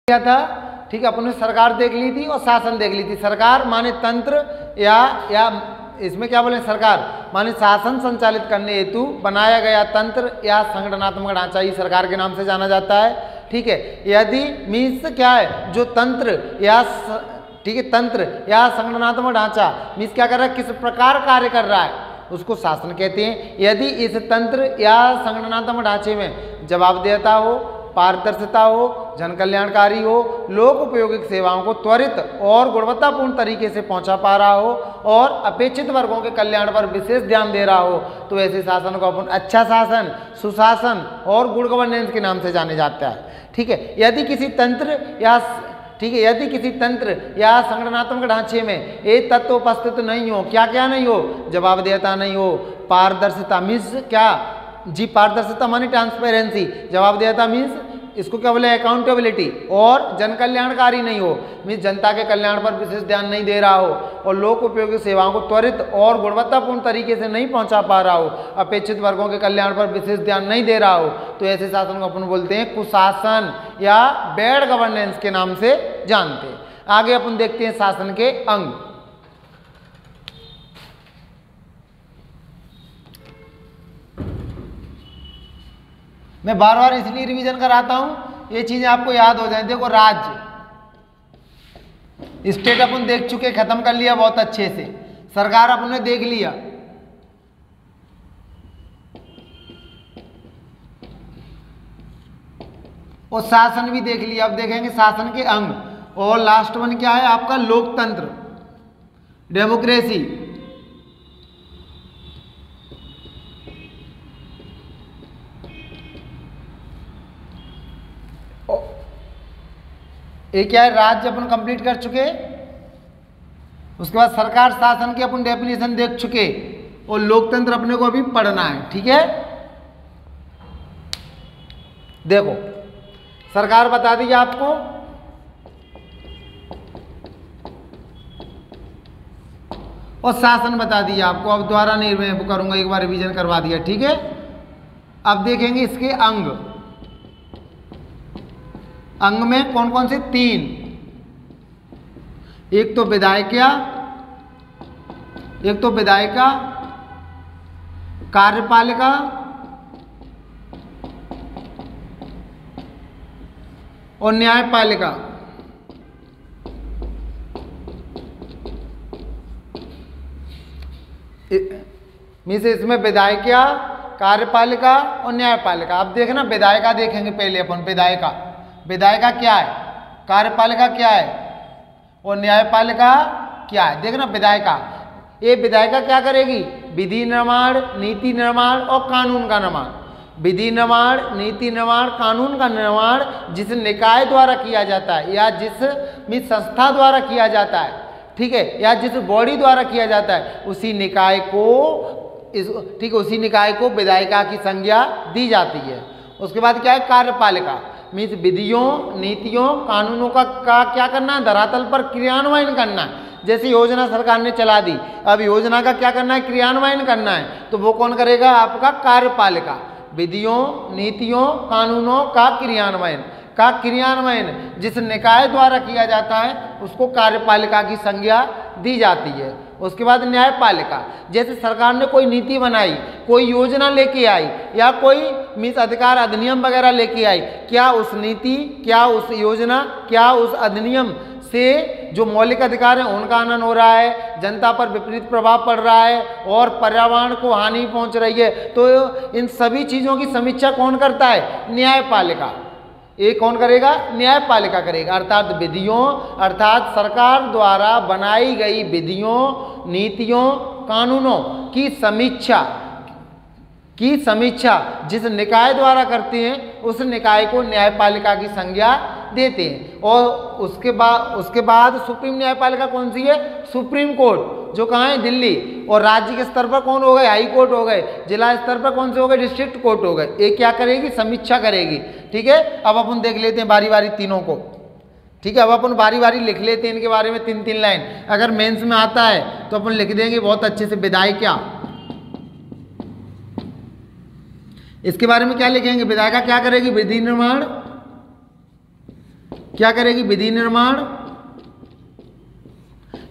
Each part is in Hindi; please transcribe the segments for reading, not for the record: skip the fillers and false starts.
क्या था, ठीक है, अपन ने सरकार देख ली थी और शासन देख ली थी। सरकार माने तंत्र या इसमें क्या बोले, सरकार माने शासन संचालित करने हेतु बनाया गया तंत्र या संगठनात्मक ढांचा ही सरकार के नाम से जाना जाता है। ठीक है, यदि मीन्स क्या है, जो तंत्र या ठीक है तंत्र या संगठनात्मक ढांचा मीन्स क्या कर रहा है, किस प्रकार कार्य कर रहा है, उसको शासन कहते हैं। यदि इस तंत्र या संगठनात्मक ढांचे में जवाबदेहता हो, पारदर्शिता हो, जन कल्याणकारी हो, लोक उपयोगी सेवाओं को त्वरित और गुणवत्तापूर्ण तरीके से पहुंचा पा रहा हो और अपेक्षित वर्गों के कल्याण पर विशेष ध्यान दे रहा हो, तो ऐसे शासन को अपन अच्छा शासन, सुशासन और गुड गवर्नेंस के नाम से जाने जाता है। ठीक है, यदि किसी तंत्र या यदि किसी तंत्र या संगठनात्मक ढांचे में एक तत्व उपस्थित नहीं हो, क्या क्या नहीं हो, जवाबदेहता नहीं हो, पारदर्शिता मीन्स क्या जी, पारदर्शिता मानी ट्रांसपेरेंसी, जवाबदेहता मीन्स इसको क्या बोले, अकाउंटेबिलिटी, और जन कल्याणकारी नहीं हो मीन्स जनता के कल्याण पर विशेष ध्यान नहीं दे रहा हो और लोक उपयोगी सेवाओं को त्वरित और गुणवत्तापूर्ण तरीके से नहीं पहुंचा पा रहा हो, अपेक्षित वर्गों के कल्याण पर विशेष ध्यान नहीं दे रहा हो, तो ऐसे शासन को अपन बोलते हैं कुशासन या बैड गवर्नेंस के नाम से जानते हैं। आगे अपन देखते हैं शासन के अंग। मैं बार बार इसलिए रिवीजन कराता हूं, ये चीजें आपको याद हो जाए। देखो, राज्य स्टेट अपन देख चुके, खत्म कर लिया बहुत अच्छे से। सरकार अपन ने देख लिया, और शासन भी देख लिया। अब देखेंगे शासन के अंग, और लास्ट वन क्या है आपका, लोकतंत्र, डेमोक्रेसी। ये क्या है, राज्य अपन कंप्लीट कर चुके। उसके बाद सरकार शासन की अपन डेफिनेशन देख चुके, और लोकतंत्र अपने को अभी पढ़ना है। ठीक है, देखो सरकार बता दी आपको, और शासन बता दिया आपको। अब दोबारा नहीं मैं करूंगा, एक बार रिवीजन करवा दिया। ठीक है, अब देखेंगे इसके अंग। अंग में कौन कौन से, 3। एक तो विधायिका, कार्यपालिका और न्यायपालिका। मीन्स इसमें विधायिका, कार्यपालिका और न्यायपालिका। अब देखना, विधायिका देखेंगे पहले अपन। विधायिका क्या है, कार्यपालिका क्या है और न्यायपालिका क्या है। देखना, विधायिका क्या करेगी, विधि निर्माण, नीति निर्माण और कानून का निर्माण। विधि निर्माण, नीति निर्माण, कानून का निर्माण जिस निकाय द्वारा किया जाता है या जिस संस्था द्वारा किया जाता है, ठीक है, या जिस बॉडी द्वारा किया जाता है, उसी निकाय को विधायिका की संज्ञा दी जाती है। उसके बाद क्या है, कार्यपालिका मीन्स विधियों, नीतियों, कानूनों का क्या करना है, धरातल पर क्रियान्वयन करना है। जैसे योजना सरकार ने चला दी, अब योजना का क्या करना है, क्रियान्वयन करना है, तो वो कौन करेगा, आपका कार्यपालिका। विधियों, नीतियों, कानूनों का क्रियान्वयन जिस निकाय द्वारा किया जाता है उसको कार्यपालिका की संज्ञा दी जाती है। उसके बाद न्यायपालिका, जैसे सरकार ने कोई नीति बनाई, कोई योजना लेके आई या कोई मीन्स अधिकार अधिनियम वगैरह लेके आई, क्या उस नीति, क्या उस योजना, क्या उस अधिनियम से जो मौलिक अधिकार हैं उनका हनन हो रहा है, जनता पर विपरीत प्रभाव पड़ रहा है और पर्यावरण को हानि पहुंच रही है, तो इन सभी चीज़ों की समीक्षा कौन करता है, न्यायपालिका। ये कौन करेगा, न्यायपालिका करेगा। अर्थात सरकार द्वारा बनाई गई विधियों, नीतियों, कानूनों की समीक्षा जिस निकाय द्वारा करते हैं उस निकाय को न्यायपालिका की संज्ञा देते हैं। और उसके बाद सुप्रीम न्यायपालिका कौन सी है, सुप्रीम कोर्ट, जो कहाँ है, दिल्ली। और राज्य के स्तर पर कौन हो गए, हाई कोर्ट हो गए। जिला स्तर पर कौन से हो गए, डिस्ट्रिक्ट कोर्ट हो गए। ये क्या करेगी, समीक्षा करेगी। ठीक है, अब अपन देख लेते हैं बारी बारी तीनों को। ठीक है, अब अपन बारी बारी लिख लेते हैं इनके बारे में 3-3 लाइन। अगर मेंस में आता है तो अपन लिख देंगे बहुत अच्छे से। विधायिका, इसके बारे में क्या लिखेंगे, विधायिका क्या करेगी, विधि निर्माण क्या करेगी? विधि निर्माण,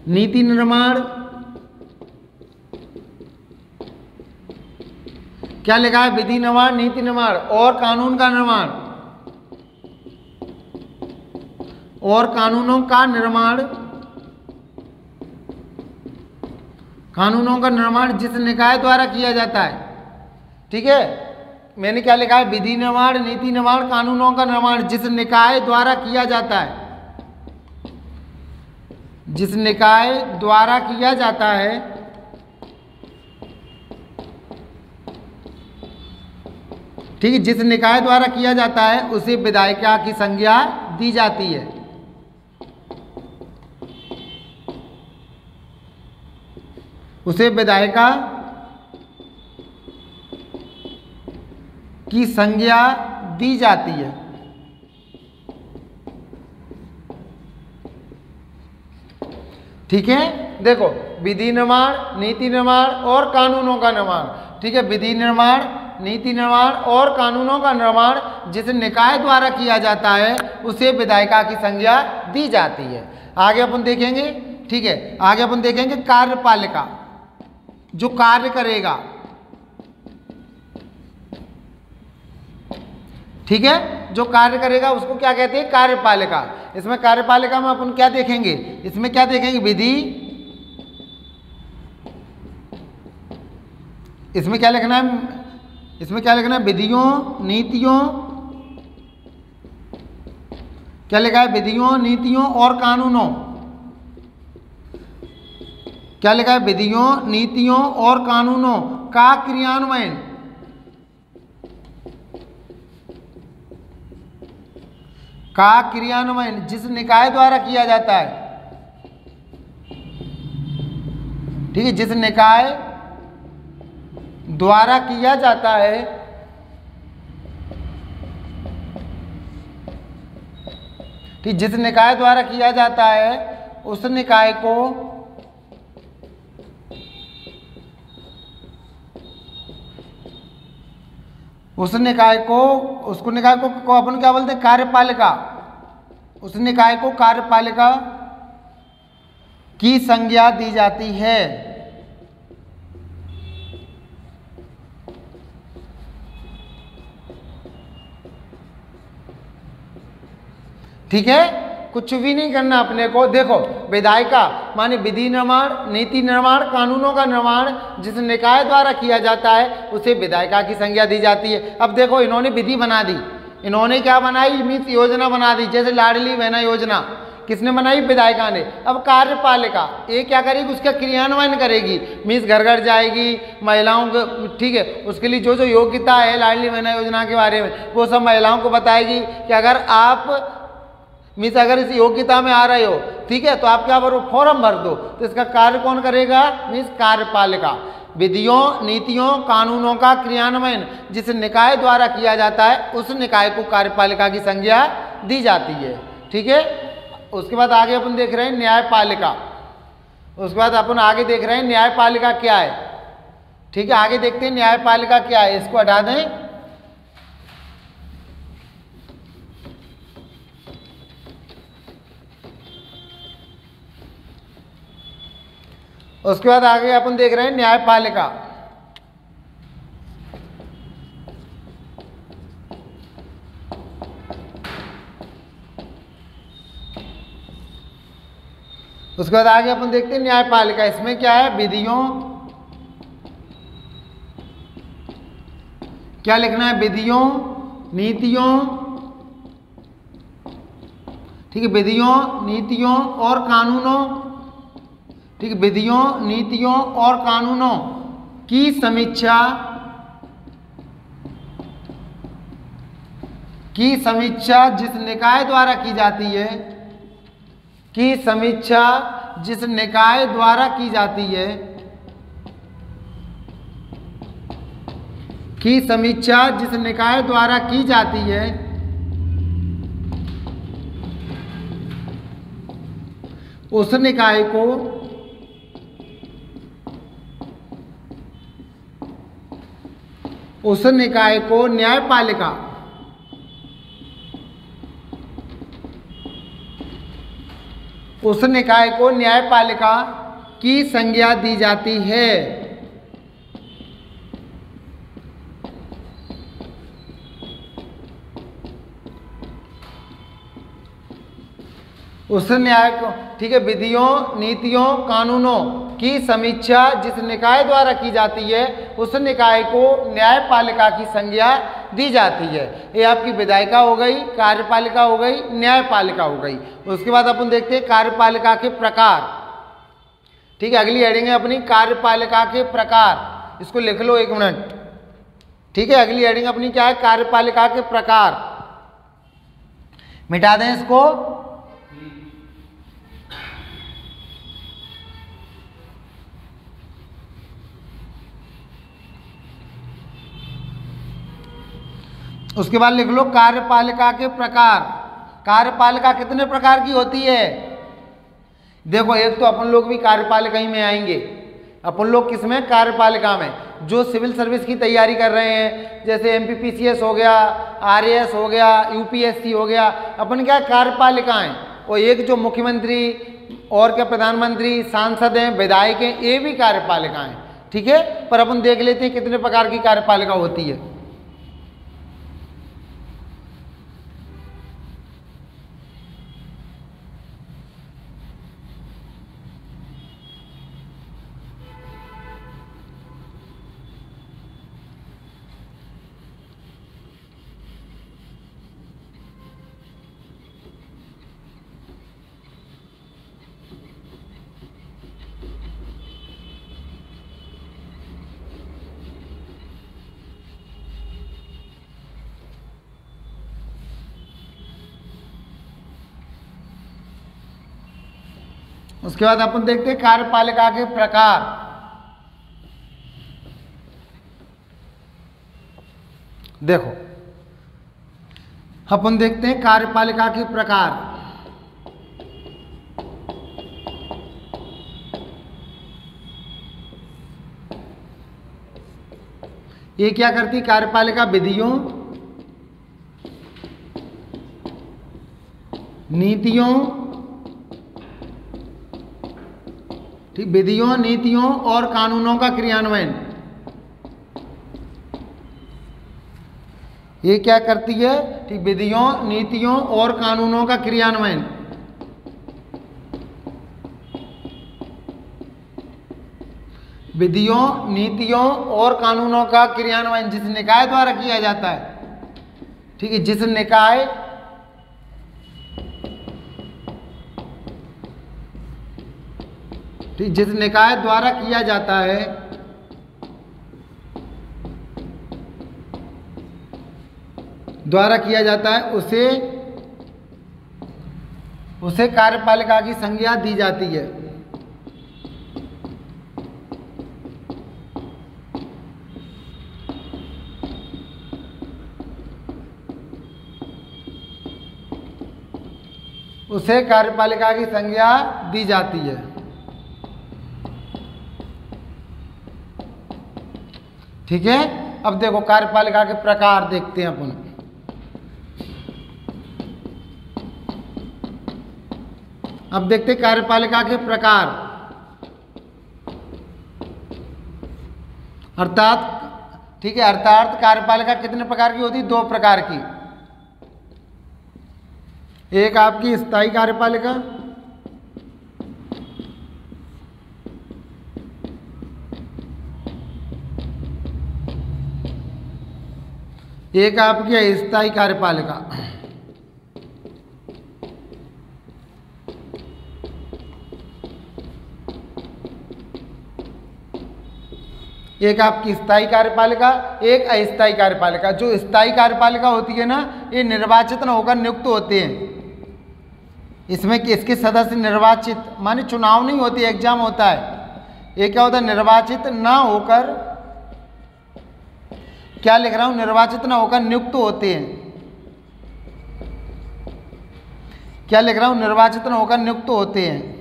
नीति निर्माण, क्या लिखा है? विधि निर्माण, नीति निर्माण और कानून का निर्माण, और कानूनों का निर्माण, कानूनों का निर्माण जिस निकाय द्वारा किया जाता है। ठीक है, मैंने क्या लिखा है? विधि निर्माण, नीति निर्माण, कानूनों का निर्माण जिस निकाय द्वारा किया जाता है, जिस निकाय द्वारा किया जाता है, ठीक है, जिस निकाय द्वारा किया जाता है उसे विधायिका की संज्ञा दी जाती है। उसे विधायिका की संज्ञा दी जाती है। ठीक है, देखो विधि निर्माण, नीति निर्माण और कानूनों का निर्माण। ठीक है, विधि निर्माण, नीति निर्माण और कानूनों का निर्माण जिस निकाय द्वारा किया जाता है उसे विधायिका की संज्ञा दी जाती है। आगे अपन देखेंगे। ठीक है, आगे अपन देखेंगे कार्यपालिका, जो कार्य करेगा। ठीक है, जो कार्य करेगा उसको क्या कहते हैं? कार्यपालिका। इसमें कार्यपालिका में अपन क्या देखेंगे? इसमें क्या देखेंगे? विधि, इसमें क्या लिखना है? इसमें क्या लिखना है? विधियों, नीतियों, क्या लिखा है? विधियों, नीतियों और कानूनों। क्या लिखा है? विधियों, नीतियों और कानूनों का क्रियान्वयन, का क्रियान्वयन जिस निकाय द्वारा किया जाता है। ठीक है, जिस निकाय द्वारा किया जाता है, ठीक, जिस निकाय द्वारा किया जाता है उस निकाय को, उस निकाय को, उसको निकाय को अपन क्या बोलते हैं? कार्यपालिका। उस निकाय को कार्यपालिका की संज्ञा दी जाती है। ठीक है, कुछ भी नहीं करना अपने को। देखो विधायिका माने विधि निर्माण, नीति निर्माण, कानूनों का निर्माण जिस निकाय द्वारा किया जाता है उसे विधायिका की संज्ञा दी जाती है। अब देखो इन्होंने विधि बना दी, इन्होंने क्या बनाई? मीन्स योजना बना दी, जैसे लाडली बहना योजना किसने बनाई? विधायिका ने। अब कार्यपालिका ये क्या करेगी? उसका क्रियान्वयन करेगी, मीन्स घर घर जाएगी महिलाओं को। ठीक है, उसके लिए जो जो योग्यता है लाडली बहना योजना के बारे में वो सब महिलाओं को बताएगी कि अगर आप मीन्स अगर इस योग्यता में आ रहे हो, ठीक है, तो आप क्या भरो? फॉर्म भर दो। तो इसका कार्य कौन करेगा? मीन्स कार्यपालिका। विधियों, नीतियों, कानूनों का क्रियान्वयन जिस निकाय द्वारा किया जाता है उस निकाय को कार्यपालिका की संज्ञा दी जाती है। ठीक है, उसके बाद आगे अपन देख रहे हैं न्यायपालिका। उसके बाद अपन आगे देख रहे हैं न्यायपालिका क्या है। ठीक है, आगे देखते हैं न्यायपालिका क्या है। इसको हटा दें। उसके बाद आगे अपन देख रहे हैं न्यायपालिका। उसके बाद आगे अपन देखते हैं न्यायपालिका। इसमें क्या है? विधियों, क्या लिखना है? विधियों, नीतियों, ठीक है, विधियों, नीतियों और कानूनों, ठीक है, विधियों, नीतियों और कानूनों की समीक्षा, की समीक्षा जिस निकाय द्वारा की जाती है, की समीक्षा जिस निकाय द्वारा की जाती है, की समीक्षा जिस निकाय द्वारा की जाती है उस निकाय को, उस निकाय को न्यायपालिका, उस निकाय को न्यायपालिका की संज्ञा दी जाती है। उस न्याय को, ठीक है, विधियों, नीतियों, कानूनों की समीक्षा जिस निकाय द्वारा की जाती है उस निकाय को न्यायपालिका की संज्ञा दी जाती है। ये आपकी विधायिका हो गई, कार्यपालिका हो गई, न्यायपालिका हो गई। उसके बाद अपन देखते हैं कार्यपालिका के प्रकार। ठीक है, अगली हेडिंग है अपनी कार्यपालिका के प्रकार। इसको लिख लो 1 मिनट। ठीक है, अगली हेडिंग अपनी क्या है? कार्यपालिका के प्रकार। मिटा दें इसको। उसके बाद लिख लो कार्यपालिका के प्रकार। कार्यपालिका कितने प्रकार की होती है? देखो, एक तो अपन लोग भी कार्यपालिका ही में आएंगे। अपन लोग किस में? कार्यपालिका में। जो सिविल सर्विस की तैयारी कर रहे हैं, जैसे MPPCS हो गया, RAS हो गया, UPSC हो गया, अपन क्या कार्यपालिका हैं। और एक जो मुख्यमंत्री और क्या प्रधानमंत्री, सांसद हैं, विधायक हैं, ये भी कार्यपालिका हैं। ठीक है, पर अपन देख लेते हैं कितने प्रकार की कार्यपालिका होती है। उसके बाद अपन देखते हैं कार्यपालिका के प्रकार। देखो, अपन देखते हैं कार्यपालिका के प्रकार। ये क्या करती कार्यपालिका? विधियों, नीतियों, ठीक, विधियों, नीतियों और कानूनों का क्रियान्वयन। ये क्या करती है? ठीक, विधियों, नीतियों और कानूनों का क्रियान्वयन। विधियों, नीतियों और कानूनों का क्रियान्वयन जिस निकाय द्वारा किया जाता है। ठीक है, जिस निकाय जिस निकाय द्वारा किया जाता है, उसे कार्यपालिका की संज्ञा दी जाती है। उसे कार्यपालिका की संज्ञा दी जाती है। ठीक है, अब देखो कार्यपालिका के प्रकार देखते हैं अपन। अब देखते हैं कार्यपालिका के प्रकार। अर्थात, ठीक है, अर्थात कार्यपालिका कितने प्रकार की होती है? 2 प्रकार की। एक आपकी स्थायी कार्यपालिका, एक आपकी अस्थायी कार्यपालिका। एक आपकी स्थायी कार्यपालिका, एक अस्थायी कार्यपालिका। जो स्थायी कार्यपालिका होती है ना, ये निर्वाचित न होकर नियुक्त होते हैं। इसमें कि इसके सदस्य निर्वाचित, माने चुनाव नहीं होती, एग्जाम होता है। ये क्या होता है? निर्वाचित ना होकर, क्या लिख रहा हूं? निर्वाचित ना होकर नियुक्त होते हैं। क्या लिख रहा हूं? निर्वाचित ना होकर नियुक्त होते हैं।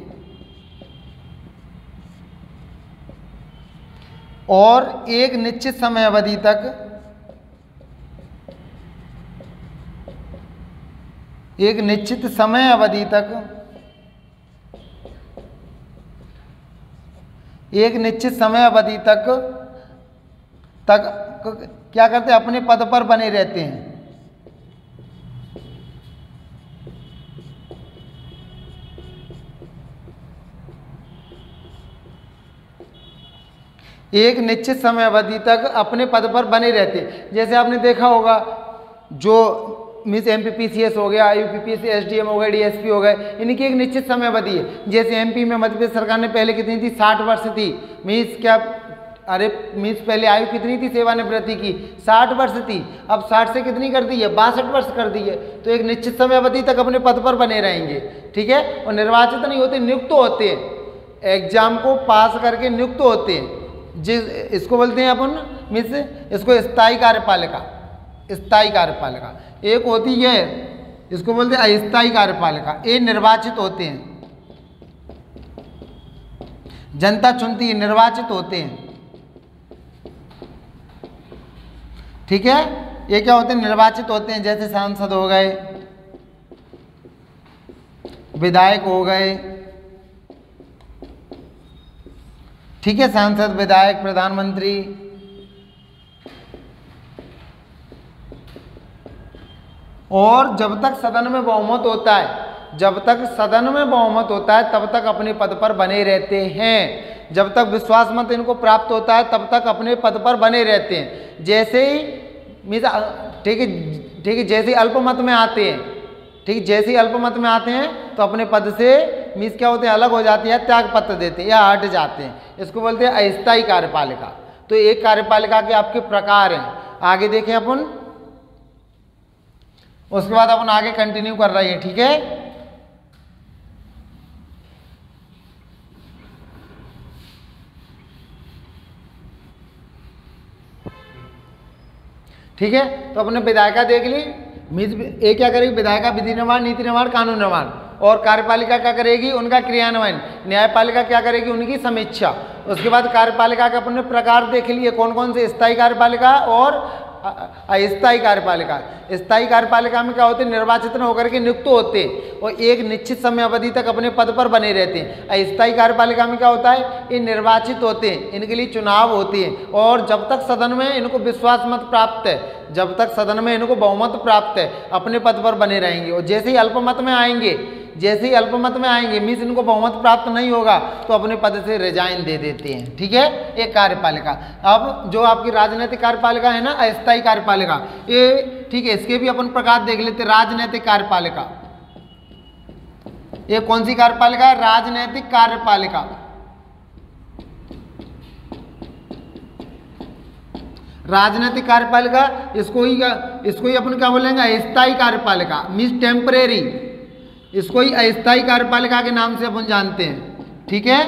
और एक निश्चित समय अवधि तक, एक निश्चित समय अवधि तक एक निश्चित समय अवधि तक क्या करते हैं, अपने पद पर बने रहते हैं। एक निश्चित समय अवधि तक अपने पद पर बने रहते हैं। जैसे आपने देखा होगा जो मिस MPPCS हो गया, IUPPC SDM हो गए, DSP हो गए, इनकी एक निश्चित समय अवधि है। जैसे MP में मध्य प्रदेश सरकार ने पहले कितनी थी, 60 वर्ष थी। मीन्स क्या, अरे मीन्स पहले आयु कितनी थी सेवानिवृत्ति की, 60 वर्ष थी। अब 60 से कितनी कर दी है, 62 वर्ष कर दी है। तो एक निश्चित समय अवधि तक अपने पद पर बने रहेंगे, ठीक है। और निर्वाचित नहीं होते, नियुक्त होते हैं, एग्जाम को पास करके नियुक्त होते हैं। जिस इसको बोलते हैं अपन मीन्स इसको स्थायी कार्यपालिका, स्थायी कार्यपालिका। एक होती है इसको बोलते हैं अस्थायी कार्यपालिका, ये निर्वाचित होते हैं, जनता चुनती है, निर्वाचित होते हैं, ठीक है। ये क्या होते हैं, निर्वाचित होते हैं। जैसे सांसद हो गए, विधायक हो गए, ठीक है, सांसद, विधायक, प्रधानमंत्री। और जब तक सदन में बहुमत होता है, जब तक सदन में बहुमत होता है तब तक अपने पद पर बने रहते हैं। जब तक विश्वास मत इनको प्राप्त होता है तब तक अपने पद पर बने रहते हैं। जैसे ही ठीक है, ठीक है, जैसे अल्पमत में आते हैं, ठीक, जैसे ही अल्पमत में आते हैं तो अपने पद से मीन्स क्या होते हैं, अलग हो जाती है, त्याग पत्र देते हैं या हट जाते हैं। इसको बोलते हैं अस्थायी कार्यपालिका। तो एक कार्यपालिका के आपके प्रकार हैं, आगे देखें अपन, उसके बाद अपन आगे कंटिन्यू कर रहे हैं, ठीक है। ठीक है, तो अपने विधायिका देख ली, मीन्स ये क्या करेगी, विधायिका विधि निर्माण, नीति निर्माण, कानून निर्माण। और कार्यपालिका क्या करेगी, उनका क्रियान्वयन। न्यायपालिका क्या करेगी, उनकी समीक्षा। उसके बाद कार्यपालिका के अपने प्रकार देख लिए, कौन कौन से, स्थायी कार्यपालिका और अस्थायी कार्यपालिका। स्थायी कार्यपालिका में क्या होते हैं, निर्वाचित न होकर के नियुक्त होते हैं और एक निश्चित समय अवधि तक अपने पद पर बने रहते हैं। अस्थायी कार्यपालिका में क्या होता है, ये निर्वाचित होते हैं, इनके लिए चुनाव होते हैं और जब तक सदन में इनको विश्वास मत प्राप्त है, जब तक सदन में इनको बहुमत प्राप्त है, अपने पद पर बने रहेंगे। और जैसे ही अल्पमत में आएंगे, जैसे ही अल्पमत में आएंगे, मीन्स इनको बहुमत प्राप्त नहीं होगा तो अपने पद से रिजाइन दे देते हैं, ठीक है। एक कार्यपालिका। अब जो आपकी राजनीतिक कार्यपालिका है ना, अस्थायी कार्यपालिका, ये ठीक है, इसके भी अपन प्रकार देख लेते। राजनीतिक कार्यपालिका, ये कौन सी कार्यपालिका है, राजनीतिक कार्यपालिका। राजनीतिक कार्यपालिका, इसको ही अपन क्या बोलेंगे, अस्थायी कार्यपालिका, मीन्स टेम्परेरी। इसको ही अस्थायी कार्यपालिका के नाम से अपन जानते हैं, ठीक है।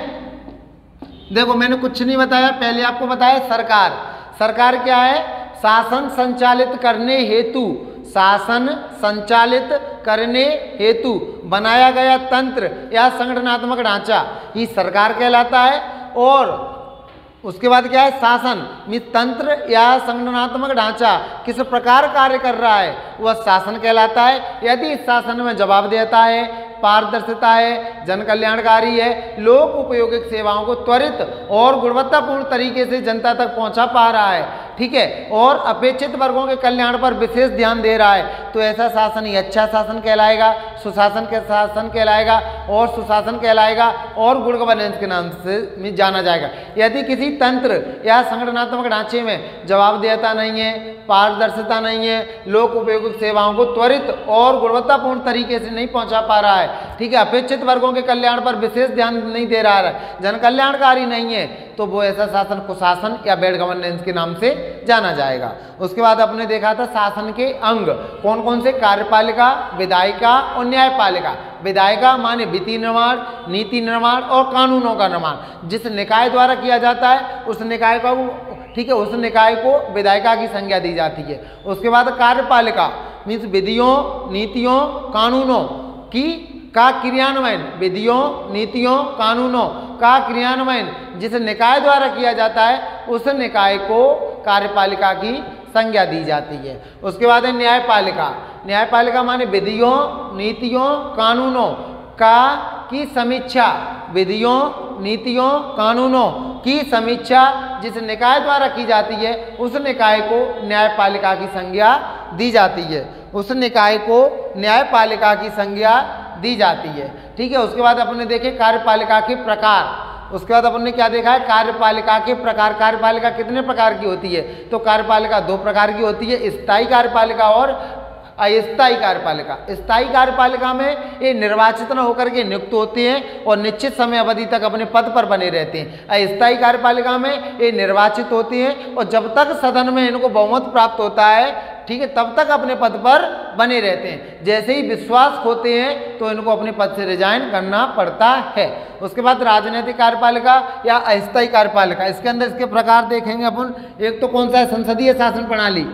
देखो मैंने कुछ नहीं बताया, पहले आपको बताया सरकार। सरकार क्या है, शासन संचालित करने हेतु, शासन संचालित करने हेतु बनाया गया तंत्र या संगठनात्मक ढांचा ही सरकार कहलाता है। और उसके बाद क्या है, शासन में तंत्र या संगठनात्मक ढांचा किस प्रकार कार्य कर रहा है वह शासन कहलाता है। यदि इस शासन में जवाबदेहता है, पारदर्शिता है, जन कल्याणकारी है, लोक उपयोगिक सेवाओं को त्वरित और गुणवत्तापूर्ण तरीके से जनता तक पहुंचा पा रहा है, ठीक है, और अपेक्षित वर्गों के कल्याण पर विशेष ध्यान दे रहा है, तो ऐसा शासन ही अच्छा शासन कहलाएगा, सुशासन के शासन कहलाएगा और सुशासन कहलाएगा और गुड गवर्नेंस के नाम से जाना जाएगा। यदि किसी तंत्र या संगठनात्मक ढांचे में जवाबदेहता नहीं है, पारदर्शिता नहीं है, लोक उपयोगिक सेवाओं को त्वरित और गुणवत्तापूर्ण तरीके से नहीं पहुंचा पा रहा है, ठीक है, अपेक्षित वर्गों के कल्याण पर विशेष ध्यान नहीं दे रहा है, जन कल्याणकारी नहीं है, तो वो ऐसा शासन कुशासन या बैड गवर्नेंस के नाम से जाना जाएगा। उसके बाद अपने देखा था शासन के अंग कौन कौन से, कार्यपालिका, विधायिका और न्यायपालिका। विधायिका माने विधि निर्माण, नीति निर्माण और कानूनों का निर्माण जिस निकाय द्वारा किया जाता है उस निकाय का, ठीक है, उस निकाय को विधायिका की संज्ञा दी जाती है। उसके बाद कार्यपालिका मीन्स विधियों, नीतियों, कानूनों का क्रियान्वयन, विधियों, नीतियों, कानूनों का क्रियान्वयन जिस निकाय द्वारा किया जाता है उस निकाय को कार्यपालिका की संज्ञा दी जाती है। उसके बाद है न्यायपालिका। न्यायपालिका माने विधियों, नीतियों, कानूनों का की समीक्षा, विधियों, नीतियों, कानूनों की समीक्षा जिस निकाय द्वारा की जाती है उस निकाय को न्यायपालिका की संज्ञा दी जाती है, उस निकाय को न्यायपालिका की संज्ञा दी जाती है। ठीक है, उसके बाद अपन ने देखे कार्यपालिका के प्रकार। उसके बाद अपन ने क्या देखा है, कार्यपालिका के प्रकार। कार्यपालिका कितने प्रकार की होती है, तो कार्यपालिका दो प्रकार की होती है, स्थायी कार्यपालिका और अस्थायी कार्यपालिका। स्थायी कार्यपालिका में ये निर्वाचित न होकर के नियुक्त होते हैं और निश्चित समय अवधि तक अपने पद पर बने रहते हैं। अस्थायी कार्यपालिका में ये निर्वाचित होते हैं और जब तक सदन में इनको बहुमत प्राप्त होता है, ठीक है, तब तक अपने पद पर बने रहते हैं। जैसे ही विश्वास खोते हैं तो इनको अपने पद से रिजाइन करना पड़ता है। उसके बाद राजनीतिक कार्यपालिका या अस्थायी कार्यपालिका, इसके अंदर इसके प्रकार देखेंगे अपन। एक तो कौन सा है, संसदीय शासन प्रणाली।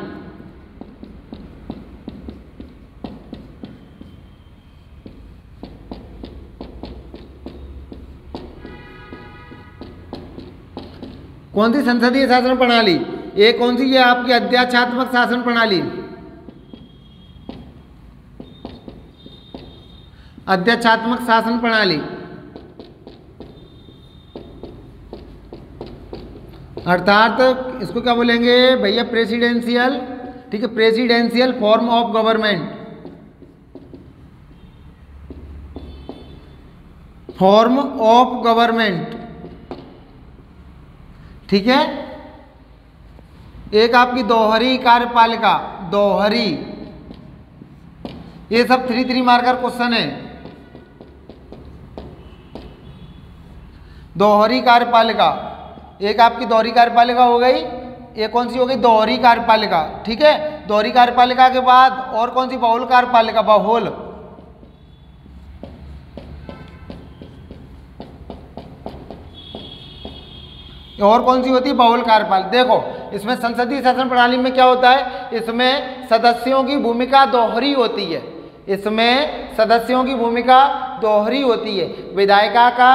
कौन सी संसदीय शासन प्रणाली, एक कौन सी, ये आपकी अध्यक्षात्मक शासन प्रणाली। अध्यक्षात्मक शासन प्रणाली अर्थात इसको क्या बोलेंगे भैया, प्रेसिडेंशियल। ठीक है, presidential form of government, form of government. ठीक है, एक आपकी दोहरी कार्यपालिका, दोहरी, ये सब 3-3 मार्कर क्वेश्चन है। दोहरी कार्यपालिका, एक आपकी दोहरी कार्यपालिका हो गई, एक कौन सी हो गई, दोहरी कार्यपालिका। ठीक है, दोहरी कार्यपालिका के बाद और कौन सी, बहुल कार्यपालिका, बहुल। और कौन सी होती है, बहुल कार्यपालिका। देखो इसमें संसदीय शासन प्रणाली में क्या होता है, इसमें सदस्यों की भूमिका दोहरी होती है, इसमें सदस्यों की भूमिका दोहरी होती है। विधायिका का,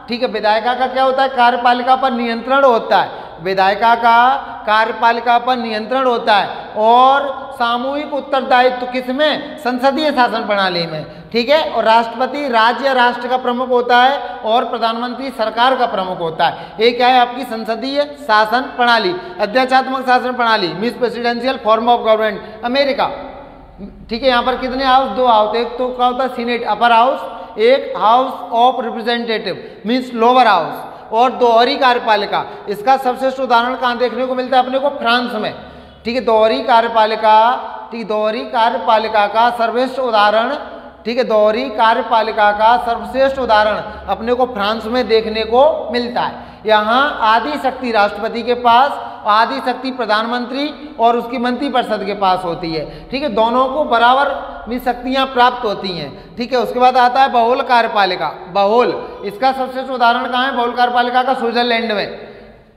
ठीक है, विधायिका का क्या होता है, कार्यपालिका पर नियंत्रण होता है, विधायिका का कार्यपालिका पर नियंत्रण होता है। और सामूहिक उत्तरदायित्व किसमें, संसदीय शासन प्रणाली में। ठीक है, और राष्ट्रपति राज्य या राष्ट्र का प्रमुख होता है और प्रधानमंत्री सरकार का प्रमुख होता है। ये क्या है आपकी संसदीय शासन प्रणाली। अध्यक्षात्मक शासन प्रणाली, means presidential form of government, America. ठीक है, यहाँ पर कितने हाउस, 2 हाउस, एक तो क्या होता है सीनेट अपर हाउस, एक house of representative means lower house. और दोहरी कार्यपालिका, इसका सबसे उदाहरण कहाँ देखने को मिलता है अपने को, फ्रांस में। ठीक है, दोहरी कार्यपालिका, ठीक, दोहरी कार्यपालिका का सर्वश्रेष्ठ उदाहरण, ठीक है, दोहरी कार्यपालिका का सर्वश्रेष्ठ उदाहरण अपने को फ्रांस में देखने को मिलता है। यहाँ आधी शक्ति राष्ट्रपति के पास, आधी शक्ति प्रधानमंत्री और उसकी मंत्रिपरिषद के पास होती है। ठीक है, दोनों को बराबर में शक्तियाँ प्राप्त होती हैं। ठीक है, उसके बाद आता है बहुल कार्यपालिका। बहुल, इसका सबसे उदाहरण कहाँ है, बहुल कार्यपालिका का स्विट्जरलैंड में।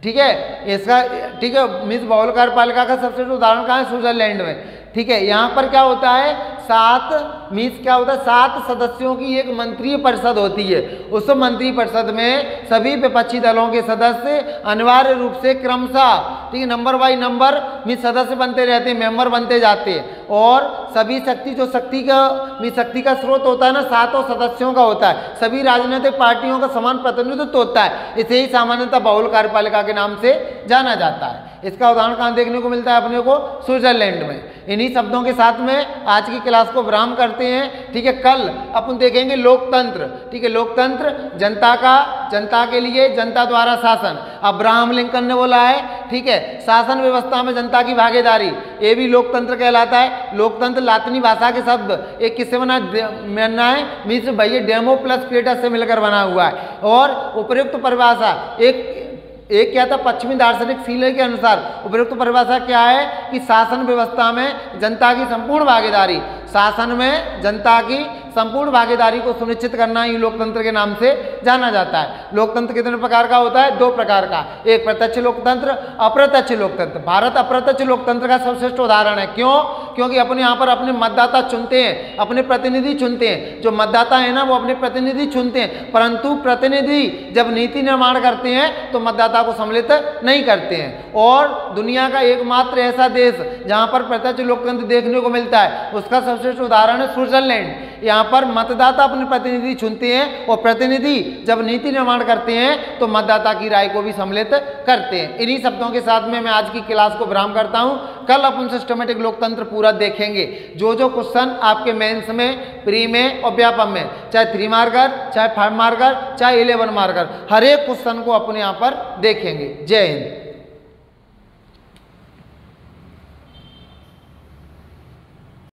ठीक है, इसका, ठीक है, मीन्स बहुल कार्यपालिका का सबसे उदाहरण कहाँ है, स्विट्जरलैंड में। ठीक है, यहाँ पर क्या होता है, 7 मीन्स क्या होता है, 7 सदस्यों की एक मंत्रिय परिषद होती है। उस मंत्रिय परिषद में सभी विपक्षी दलों के सदस्य अनिवार्य रूप से क्रमशः, ठीक है, नंबर बाई नंबर मीन्स सदस्य बनते रहते हैं, मेंबर बनते जाते हैं। और सभी शक्ति, जो शक्ति का स्रोत होता है ना, 7 सदस्यों का होता है, सभी राजनीतिक पार्टियों का समान प्रतिनिधित्व होता है। इसे ही सामान्यतः बहुल कार्यपालिका के नाम से जाना जाता है। इसका उदाहरण कहाँ देखने को मिलता है अपने को, स्विट्जरलैंड में। इन्हीं शब्दों के साथ में आज की क्लास को विराम करते हैं। ठीक है, कल अपन देखेंगे लोकतंत्र। ठीक है, लोकतंत्र जनता का, जनता के लिए, जनता द्वारा शासन। अब्राहम लिंकन ने बोला है, ठीक है, शासन व्यवस्था में जनता की भागीदारी, ये भी लोकतंत्र कहलाता है। लोकतंत्र लातिनी भाषा के शब्द एक किससे बना है, मीन्स भैया डेमो प्लस क्रेटस से मिलकर बना हुआ है। और उपयुक्त परिभाषा एक क्या था, पश्चिमी दार्शनिक सीले के अनुसार उपयुक्त परिभाषा क्या है कि शासन व्यवस्था में जनता की संपूर्ण भागीदारी, शासन में जनता की संपूर्ण भागीदारी को सुनिश्चित करना ही लोकतंत्र के नाम से जाना जाता है। लोकतंत्र कितने प्रकार का होता है, 2 प्रकार का, एक प्रत्यक्ष लोकतंत्र, अप्रत्यक्ष लोकतंत्र। भारत अप्रत्यक्ष लोकतंत्र का सर्वश्रेष्ठ उदाहरण है। क्यों? क्योंकि अपने यहाँ पर अपने मतदाता चुनते हैं, अपने प्रतिनिधि चुनते हैं। जो मतदाता है ना, वो अपने प्रतिनिधि चुनते हैं, परंतु प्रतिनिधि जब नीति निर्माण करते हैं तो मतदाता को सम्मिलित नहीं करते हैं। और दुनिया का एकमात्र ऐसा देश जहाँ पर प्रत्यक्ष लोकतंत्र देखने को मिलता है, उसका सर्वश्रेष्ठ उदाहरण है स्विट्जरलैंड। यहाँ पर मतदाता अपने प्रतिनिधि चुनते हैं और प्रतिनिधि जब नीति निर्माण करते हैं तो मतदाता की राय को भी सम्मिलित करते हैं। इन्हीं शब्दों के साथ में मैं आज की क्लास को विराम करता हूँ। कल अपन सिस्टमेटिक लोकतंत्र पूरा देखेंगे। जो जो क्वेश्चन आपके मेंस में, प्री में और व्यापम में, चाहे 3 मार्कर, चाहे 5 मार्कर, चाहे 11 मार्कर, हर एक क्वेश्चन को अपन यहाँ पर देखेंगे। जय हिंद।